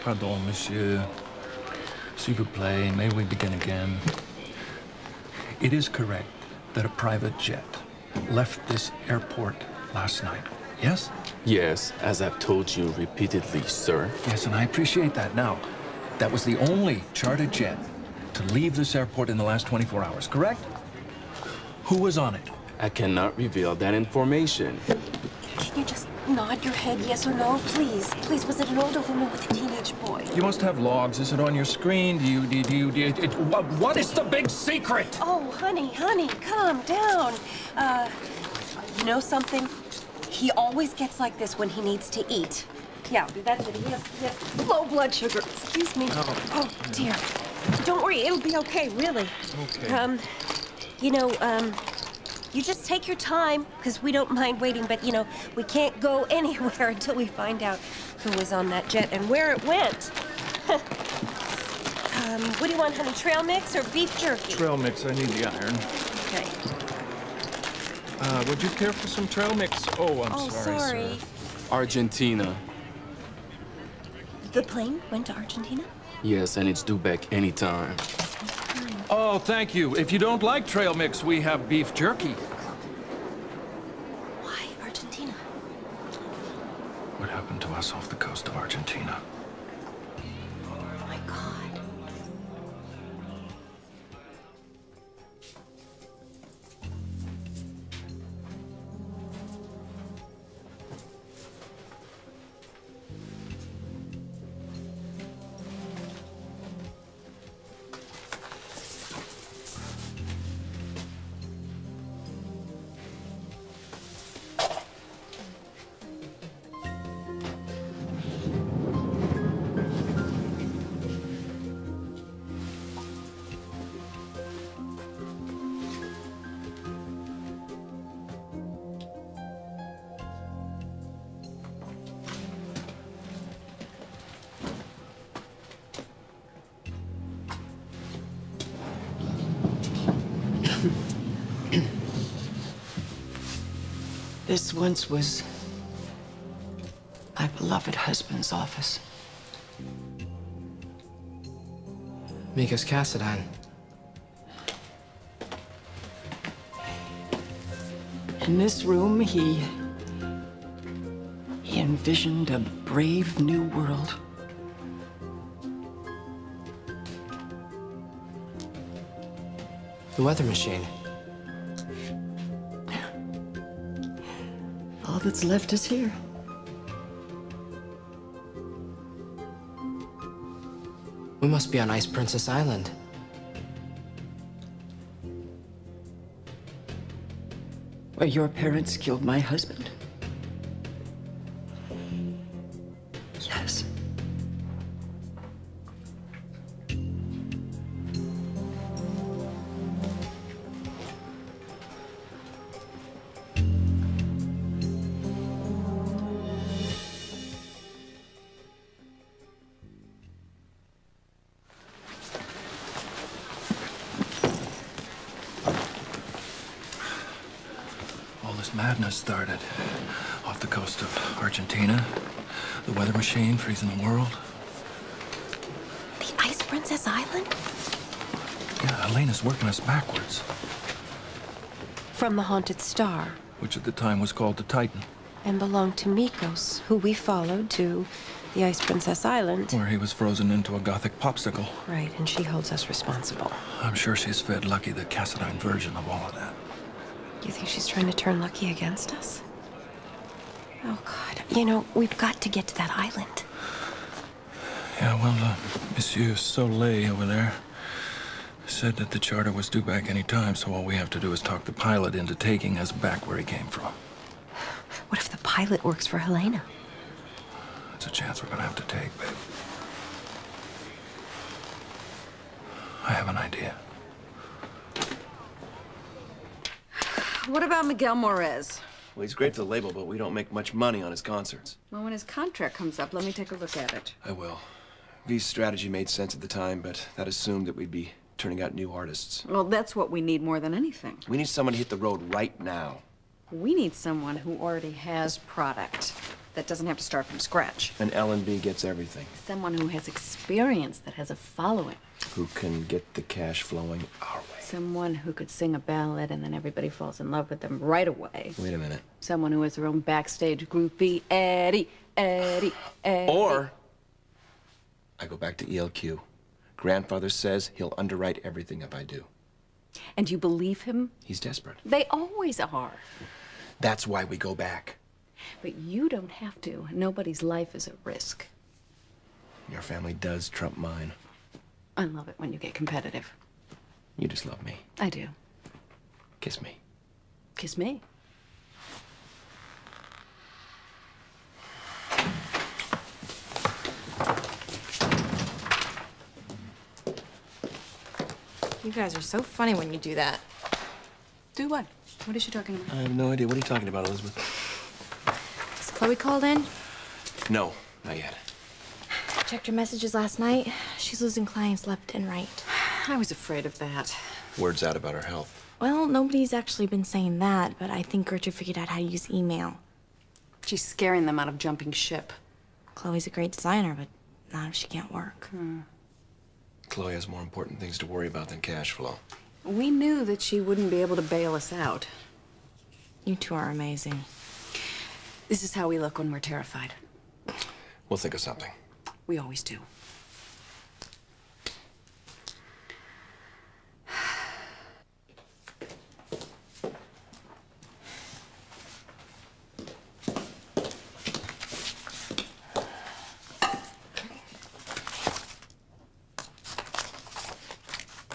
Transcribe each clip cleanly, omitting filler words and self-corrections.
Pardon, monsieur. S'il vous plaît, may we begin again? It is correct that a private jet left this airport last night, yes? Yes, as I've told you repeatedly, sir. Yes, and I appreciate that. Now, that was the only chartered jet to leave this airport in the last 24 hours, correct? Who was on it? I cannot reveal that information. Can you just nod your head yes or no, please? Please, was it an older woman with a teenage boy? You must have logs. Is it on your screen? What is the big secret? Oh, honey, calm down. You know something? He always gets like this when he needs to eat. Yeah, that's it. He has low blood sugar. Excuse me. Oh, dear. Don't worry, it'll be okay, really. Okay. You just take your time, because we don't mind waiting, but, we can't go anywhere until we find out who was on that jet and where it went. What do you want, honey? Trail mix or beef jerky? Trail mix. I need the iron. Okay. Would you care for some trail mix? Oh, I'm sorry, sir. Argentina. The plane went to Argentina? Yes, and it's due back anytime. Oh, thank you. If you don't like trail mix, we have beef jerky. Why Argentina? What happened to us off the coast of Argentina? Oh, my God. This once was my beloved husband's office. Mikkos Cassadine. In this room, he envisioned a brave new world. The weather machine. All that's left is here. We must be on Ice Princess Island. Where your parents killed my husband. Yes. Madness started off the coast of Argentina. The weather machine freezing the world. The Ice Princess Island? Yeah, Helena's working us backwards. From the Haunted Star. Which at the time was called the Titan. And belonged to Mikkos, who we followed to the Ice Princess Island. Where he was frozen into a gothic popsicle. Right, and she holds us responsible. I'm sure she's fed Lucky the Cassadine version of all of that. You think she's trying to turn Lucky against us? Oh, God. We've got to get to that island. Yeah, well, Monsieur Soleil over there said that the charter was due back any time, so all we have to do is talk the pilot into taking us back where he came from. What if the pilot works for Helena? That's a chance we're gonna have to take, babe. I have an idea. What about Miguel Morez? Well, he's great for the label, but we don't make much money on his concerts. Well, when his contract comes up, let me take a look at it. I will. V's strategy made sense at the time, but that assumed that we'd be turning out new artists. Well, that's what we need more than anything. We need someone to hit the road right now. We need someone who already has product. that doesn't have to start from scratch. And L&B gets everything. Someone who has experience, that has a following. Who can get the cash flowing our way. Someone who could sing a ballad and then everybody falls in love with them right away. Wait a minute. Someone who has their own backstage groupie, Eddie. Or I go back to ELQ. Grandfather says he'll underwrite everything if I do. And you believe him? He's desperate. They always are. That's why we go back. But you don't have to. Nobody's life is at risk. Your family does trump mine. I love it when you get competitive. You just love me. I do. Kiss me. Kiss me. You guys are so funny when you do that. Do what? What is she talking about? I have no idea. What are you talking about, Elizabeth? Has Chloe called in? No, not yet. Checked her messages last night. She's losing clients left and right. I was afraid of that. Word's out about her health. Well, nobody's actually been saying that, but I think Gertrude figured out how to use email. She's scaring them out of jumping ship. Chloe's a great designer, but not if she can't work. Chloe has more important things to worry about than cash flow. We knew that she wouldn't be able to bail us out. You two are amazing. This is how we look when we're terrified. We'll think of something. We always do.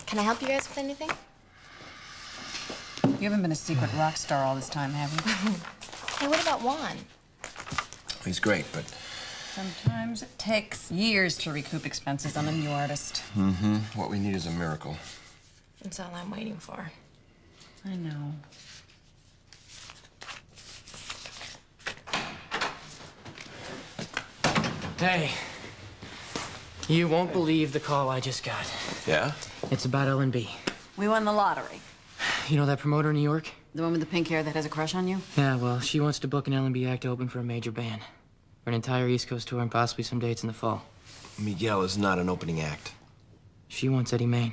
Can I help you guys with anything? You haven't been a secret rock star all this time, have you? Hey, what about Juan? He's great, but... Sometimes it takes years to recoup expenses on a new artist. what we need is a miracle. That's all I'm waiting for. I know. Hey, you won't believe the call I just got. Yeah? It's about L&B. We won the lottery. You know that promoter in New York? The one with the pink hair that has a crush on you? Yeah, well, she wants to book an L&B act to open for a major band. For an entire East Coast tour and possibly some dates in the fall. Miguel is not an opening act. She wants Eddie Main.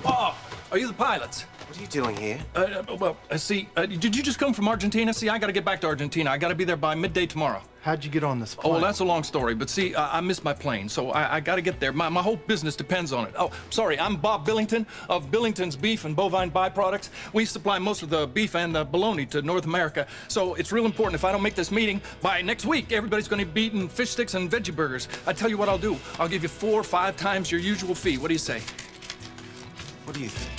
Oh, are you the pilots? What are you doing here? Did you just come from Argentina? See, I gotta get back to Argentina. I gotta be there by midday tomorrow. How'd you get on this Oh, plane? well, that's a long story, but see, I missed my plane, so I gotta get there. My whole business depends on it. Oh, sorry, I'm Bob Billington of Billington's Beef and Bovine Byproducts. We supply most of the beef and the bologna to North America, so it's real important if I don't make this meeting by next week, everybody's gonna be eating fish sticks and veggie burgers. I tell you what I'll do. I'll give you 4 or 5 times your usual fee. What do you say? What do you think?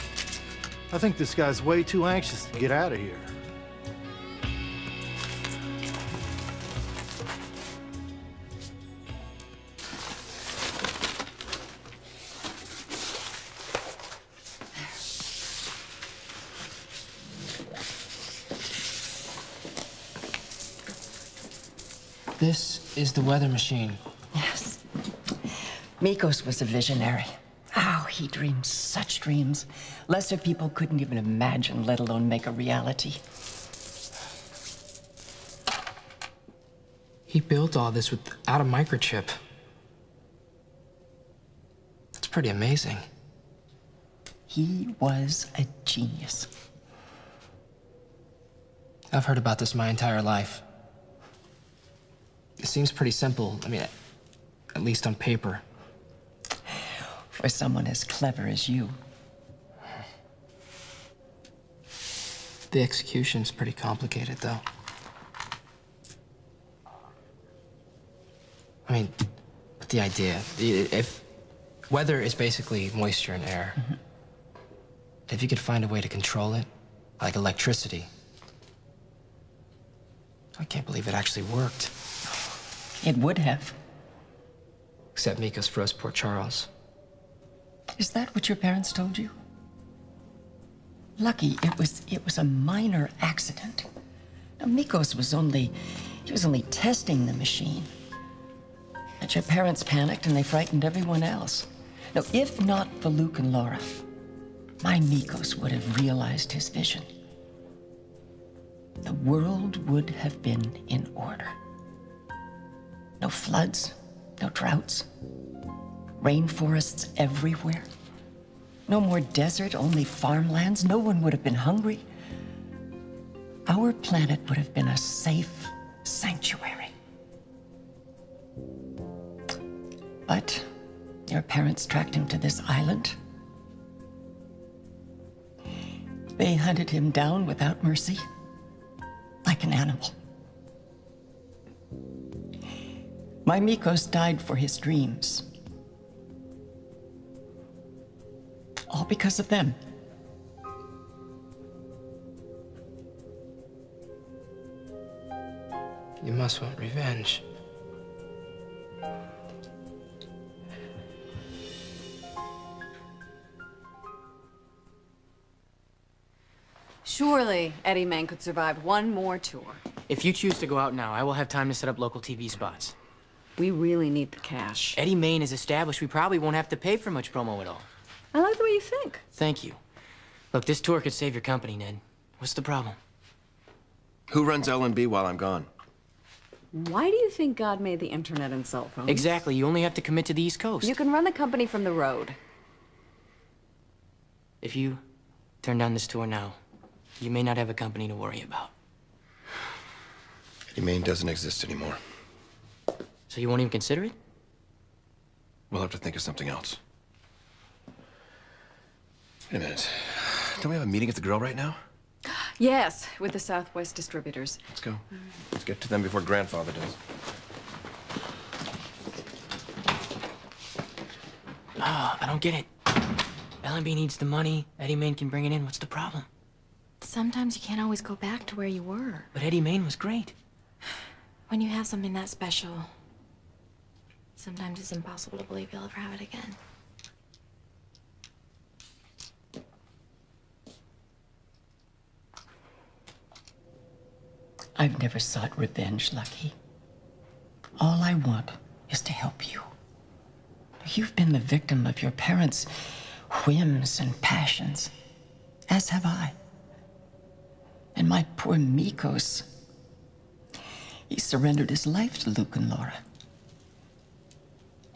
I think this guy's way too anxious to get out of here. This is the weather machine. Yes. Mikkos was a visionary. Oh, he dreamed such dreams. Lesser people couldn't even imagine, let alone make a reality. He built all this without a microchip. That's pretty amazing. He was a genius. I've heard about this my entire life. It seems pretty simple. I mean, at least on paper. For someone as clever as you. The execution's pretty complicated, though. I mean, but the idea, if weather is basically moisture and air, if you could find a way to control it, like electricity, I can't believe it actually worked. It would have. Except Mikkos froze poor Charles. Is that what your parents told you? Lucky, it was a minor accident. Now, Mikkos was only testing the machine. But your parents panicked and they frightened everyone else. Now, if not for Luke and Laura, my Mikkos would have realized his vision, the world would have been in order. No floods, no droughts, rainforests everywhere. No more desert, only farmlands. No one would have been hungry. Our planet would have been a safe sanctuary. But your parents tracked him to this island. They hunted him down without mercy, like an animal. My Mikkos died for his dreams. All because of them. You must want revenge. Surely Eddie Main could survive one more tour. If you choose to go out now, I will have time to set up local TV spots. We really need the cash. Eddie Main is established. We probably won't have to pay for much promo at all. I like the way you think. Thank you. Look, this tour could save your company, Ned. What's the problem? Who runs L&B while I'm gone? Why do you think God made the internet and cell phones? Exactly. You only have to commit to the East Coast. You can run the company from the road. If you turn down this tour now, you may not have a company to worry about. Eddie Main doesn't exist anymore. So you won't even consider it? We'll have to think of something else. Wait a minute. Don't we have a meeting at the Grill right now? Yes, with the Southwest distributors. Let's go. Let's get to them before Grandfather does. Oh, I don't get it. L&B needs the money. Eddie Main can bring it in. What's the problem? Sometimes you can't always go back to where you were. But Eddie Main was great. When you have something that special, sometimes it's impossible to believe you'll ever have it again. I've never sought revenge, Lucky. All I want is to help you. You've been the victim of your parents' whims and passions, as have I. And my poor Mikkos, he surrendered his life to Luke and Laura.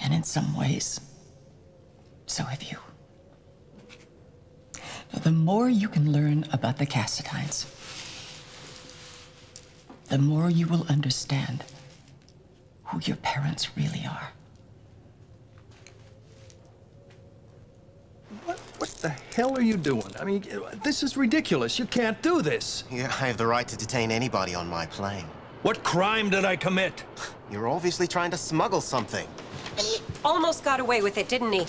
And in some ways, so have you. Now, the more you can learn about the Cassadines, the more you will understand who your parents really are. What the hell are you doing? I mean, this is ridiculous. You can't do this. Yeah, I have the right to detain anybody on my plane. What crime did I commit? You're obviously trying to smuggle something. He almost got away with it, didn't he?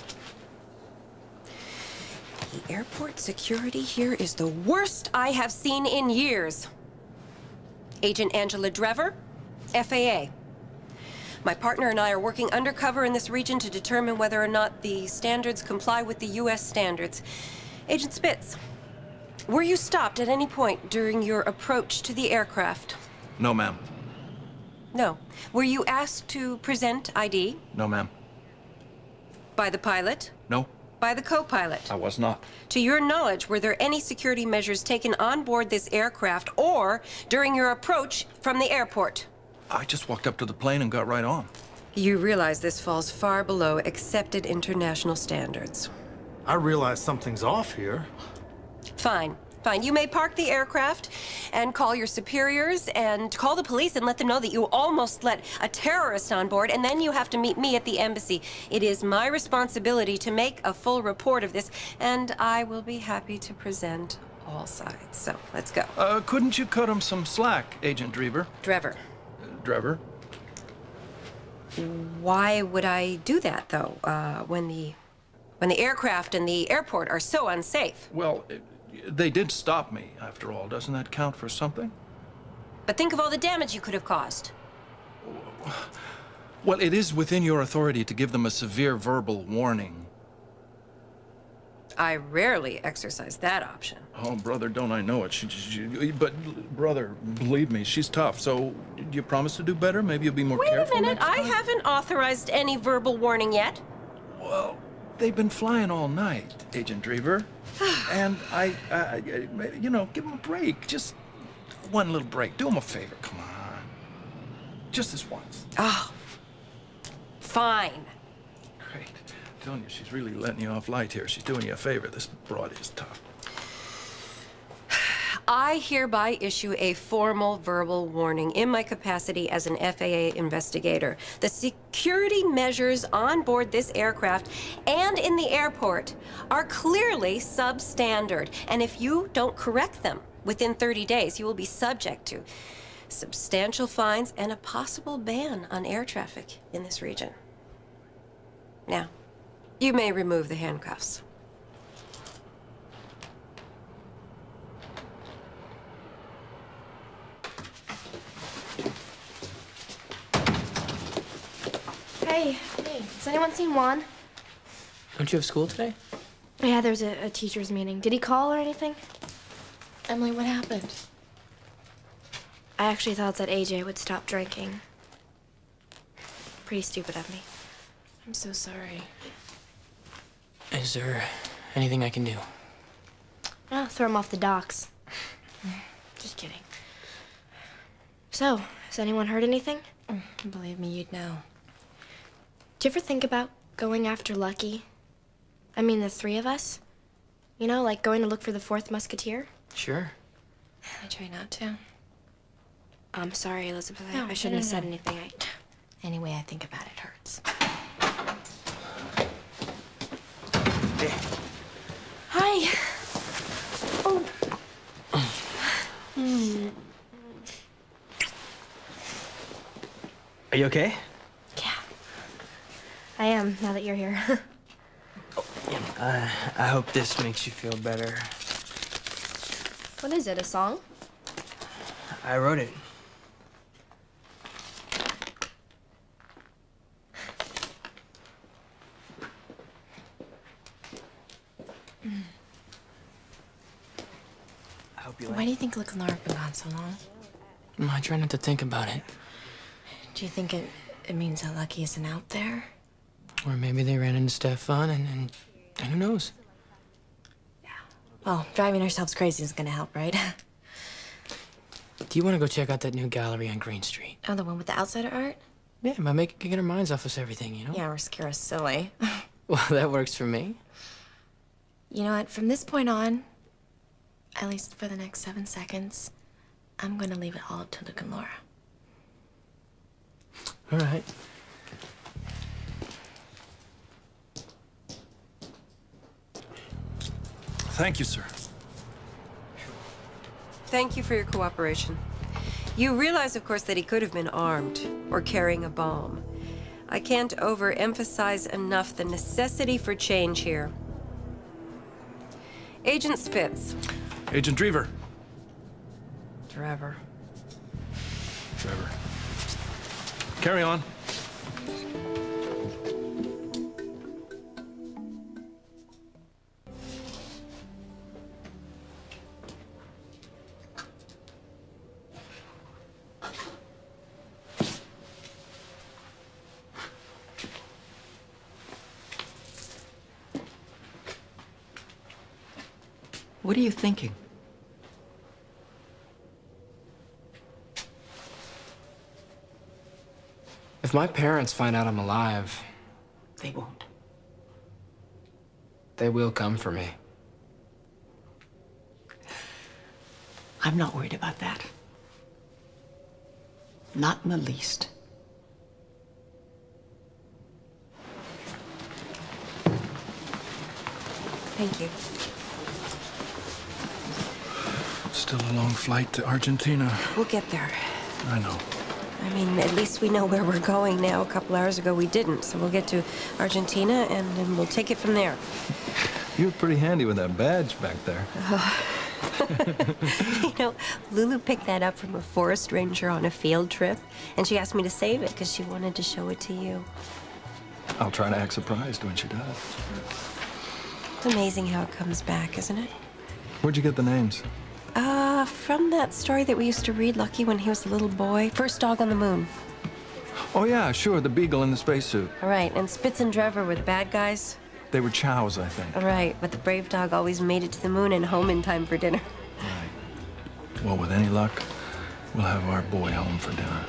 The airport security here is the worst I have seen in years. Agent Angela Drever, FAA. My partner and I are working undercover in this region to determine whether or not the standards comply with the U.S. standards. Agent Spitz, were you stopped at any point during your approach to the aircraft? No, ma'am. No. Were you asked to present ID? No, ma'am. By the pilot? No. By the co-pilot? I was not. To your knowledge, were there any security measures taken on board this aircraft or during your approach from the airport? I just walked up to the plane and got right on. You realize this falls far below accepted international standards. I realize something's off here. Fine. Fine. You may park the aircraft and call your superiors and call the police and let them know that you almost let a terrorist on board, and then you have to meet me at the embassy. It is my responsibility to make a full report of this, and I will be happy to present all sides. So, let's go. Couldn't you cut him some slack, Agent Drever? Drever. Drever? Why would I do that, though, when the aircraft and the airport are so unsafe? Well, they did stop me, after all. Doesn't that count for something? But think of all the damage you could have caused. Well, it is within your authority to give them a severe verbal warning. I rarely exercise that option. Oh, brother, don't I know it. But, brother, believe me, she's tough. So, do you promise to do better? Maybe you'll be more careful Wait a minute. next time? I haven't authorized any verbal warning yet. Well, they've been flying all night, Agent Drever. And you know, give them a break. Just one little break. Do them a favor, come on. Just this once. Oh, fine. Great. I'm telling you, she's really letting you off light here. She's doing you a favor. This broad is tough. I hereby issue a formal verbal warning in my capacity as an FAA investigator. The security measures on board this aircraft and in the airport are clearly substandard. And if you don't correct them within 30 days, you will be subject to substantial fines and a possible ban on air traffic in this region. Now, you may remove the handcuffs. Hey, has anyone seen Juan? Don't you have school today? Yeah, there's a teacher's meeting. Did he call or anything? Emily, what happened? I actually thought that AJ would stop drinking. Pretty stupid of me. I'm so sorry. Is there anything I can do? Oh, throw him off the docks. Just kidding. So, has anyone heard anything? Believe me, you'd know. Do you ever think about going after Lucky? I mean, the three of us? You know, like going to look for the fourth musketeer? Sure. I try not to. I'm sorry, Elizabeth. No, I shouldn't have said no. anything. Any way I think about it hurts. Hi. Oh. Are you okay? Yeah. I am, now that you're here. I hope this makes you feel better. What is it, a song? I wrote it. I hope you like it. Why do you think Luke and Laura have been gone so long? I try not to think about it. Do you think it means that Lucky isn't out there? Or maybe they ran into Stefan and who knows? Well, driving ourselves crazy is gonna help, right? Do you want to go check out that new gallery on Green Street? Oh, the one with the outsider art? Yeah, it might get our minds off us everything, you know? Yeah, or scare us silly. Well, that works for me. You know what? From this point on, at least for the next 7 seconds, I'm gonna leave it all up to Luke and Laura. All right. Thank you, sir. Thank you for your cooperation. You realize, of course, that he could have been armed or carrying a bomb. I can't overemphasize enough the necessity for change here. Agent Spitz. Agent Drever. Trevor. Carry on. What are you thinking? If my parents find out I'm alive, They won't. they will come for me. I'm not worried about that. Not in the least. Thank you. Still a long flight to Argentina. We'll get there. I know. I mean, at least we know where we're going now. A couple hours ago we didn't, so we'll get to Argentina and then we'll take it from there. You were pretty handy with that badge back there. You know, Lulu picked that up from a forest ranger on a field trip, and she asked me to save it because she wanted to show it to you. I'll try to act surprised when she does. It's amazing how it comes back, isn't it? Where'd you get the names? From that story that we used to read, Lucky, when he was a little boy. First Dog on the Moon. Oh, yeah, sure, the beagle in the spacesuit. All right, and Spitz and Drever were the bad guys. They were chows, I think. Right, but the brave dog always made it to the moon and home in time for dinner. Right. Well, with any luck, we'll have our boy home for dinner.